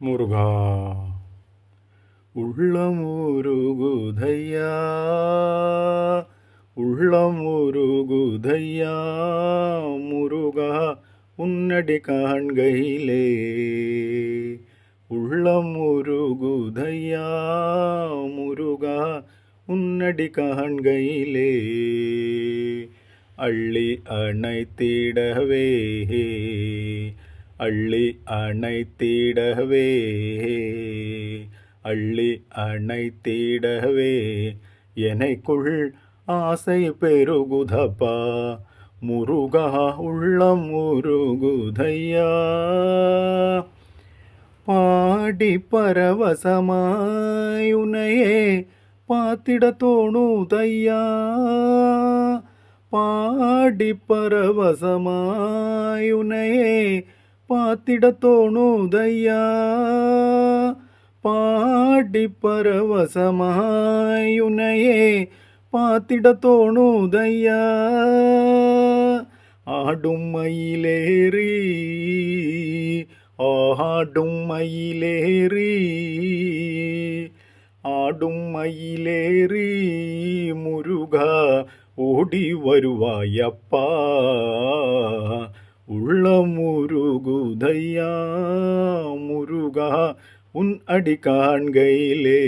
முருகா உள்ளம் உருகுதையா, உள்ளம் உருகுதையா முருகா உன்னடி காண்கையிலே. உள்ளம் உருகுதையா முருகா உன்னடி காண்கையிலே. அள்ளி அணைத்திடவே, அள்ளி அணைத்திடவே, அள்ளி அணைத்திடவே எனக்குள் ஆசை பெருகுதப்பா முருகா உள்ளம் உருகுதையா. பாடி பரவசமாய் உன்னையே பார்த்திட தோணுதையா. பாடி பரவசமாய் உன்னையே பார்த்திட தோணுதையா. பாடி பரவசமாய் உன்னையே பார்த்திட தோணுதையா. ஆடும் மயிலேறி, ஆடும் மயிலேறி, ஆடும் மயிலேறி முருகா ஓடி வருவாயப்பா. உள்ளம் உருகுதையா முருகா உன் அடி காண்கையிலே.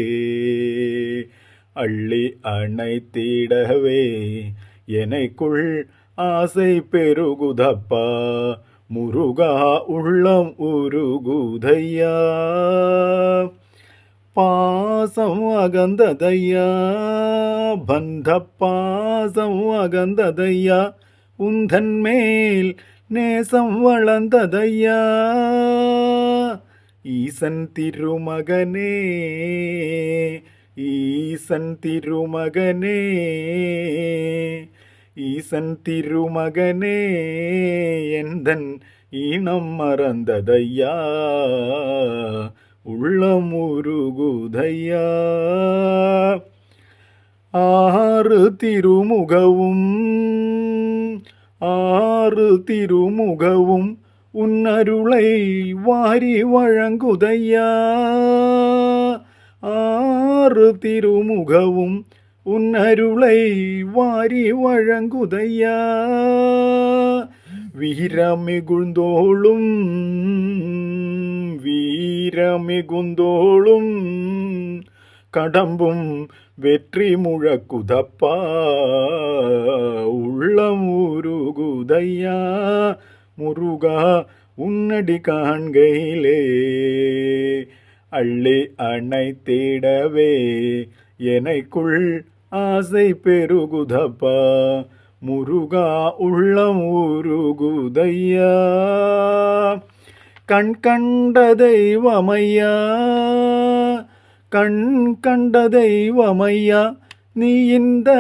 அள்ளி அணைத்திடவே எனக்குள் ஆசை பெருகுதப்பா முருகா உள்ளம் உருகுதையா. பாசம் அகந்ததையா, பந்த பாசம் அகந்ததையா, உந்தன் மேல் நேசம் வளர்ந்ததையா. ஈசன் திருமகனே, ஈசன் திருமகனே, ஈசன் திருமகனே எந்தன் ஈனம் மறந்ததையா. உள்ளம் உருகுதையா. ஆறு திருமுகவும், ஆறு திருமுகவும் உன் அருளை வாரி வழங்குதையா. ஆறு திருமுகவும் உன் அருளை வாரி வழங்குதையா. வீரமிகுந்தோளும், வீரமிகுந்தோளும் கடம்பும் வெற்றி முழக்குதப்பா. உள்ளம் உருகுதையா முருகா உன்னடி காண்கையிலே. அள்ளி அணைத்திடவே எனக்குள் ஆசை பெருகுதப்பா முருகா உள்ளம் உருகுதையா. கண் கண்ட தெய்வமையா, கண் கண்ட தெய்வமையா, நீ இந்த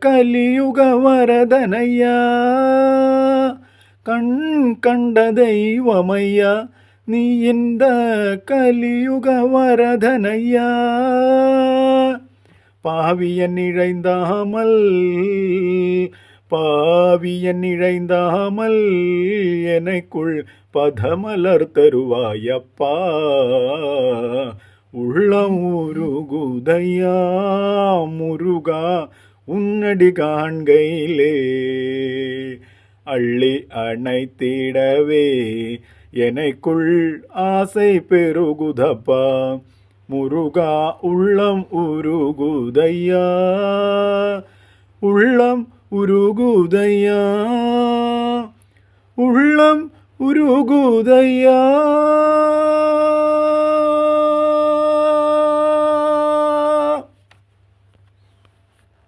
கலியுக வரதனையா. கண் கண்ட தெய்வமையா, நீ இந்த கலியுக வரதனையா. பாவியன் இழைந்தாமல், பாவியன் இழைந்தாமல் எனக்குள் பதமலர் தருவாயப்பா. உள்ளம் உருகுதையா முருகா உன்னடி காண்கையிலே. அள்ளி அணைத்திடவே எனக்குள் ஆசை பெருகுதப்பா முருகா உள்ளம் உருகுதையா. உள்ளம் உருகுதையா, உள்ளம் உருகுதையா.